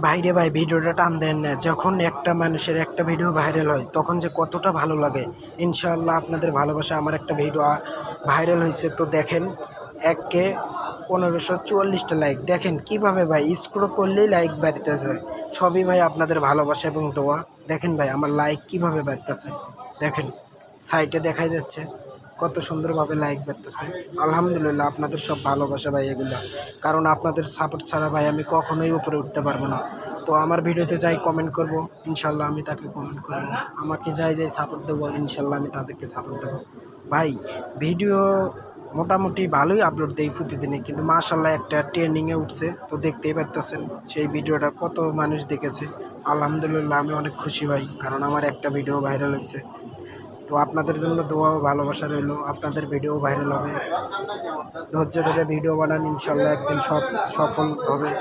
ভাইরে ভাই, ভিডিওটা টান দেন না। যখন একটা মানুষের একটা ভিডিও ভাইরাল হয় তখন যে কতটা ভালো লাগে। ইনশাআল্লাহ আপনাদের ভালোবাসা আমার একটা ভিডিও ভাইরাল হয়েছে, তো দেখেন 1K 1544টা লাইক। দেখেন কিভাবে ভাই স্ক্রল করলেই লাইক বাড়তেছে। সবই ভাই আপনাদের ভালোবাসা এবং দোয়া। দেখেন ভাই আমার লাইক কিভাবে বাড়তেছে, দেখেন সাইটে দেখাই যাচ্ছে কত সুন্দরভাবে লাইক বাড়তেছে। আলহামদুলিল্লাহ, আপনাদের সব ভালোবাসা ভাই এগুলো, কারণ আপনাদের সাপোর্ট ছাড়া ভাই আমি কখনোই উপরে উঠতে পারবো না। তো আমার ভিডিওতে যাই কমেন্ট করব, ইনশাল্লাহ আমি তাকে কমেন্ট করব। আমাকে যাই সাপোর্ট দেবো, ইনশাল্লাহ আমি তাদেরকে সাপোর্ট দেবো। ভাই ভিডিও মোটামুটি ভালোই আপলোড দেই প্রতিদিনে, কিন্তু মাশাল্লাহ একটা ট্রেন্ডিংয়ে উঠছে, তো দেখতেই পারতেছেন সেই ভিডিওটা কত মানুষ দেখেছে। আলহামদুলিল্লাহ আমি অনেক খুশি ভাই, কারণ আমার একটা ভিডিও ভাইরাল হয়েছে। তো আপনাদের জন্য দোয়া ও ভালোবাসা রইল, আপনাদের ভিডিও ভাইরাল হবে। ধৈর্য ধরে ভিডিও বানান, ইনশাল্লাহ একদিন সব সফল হবে।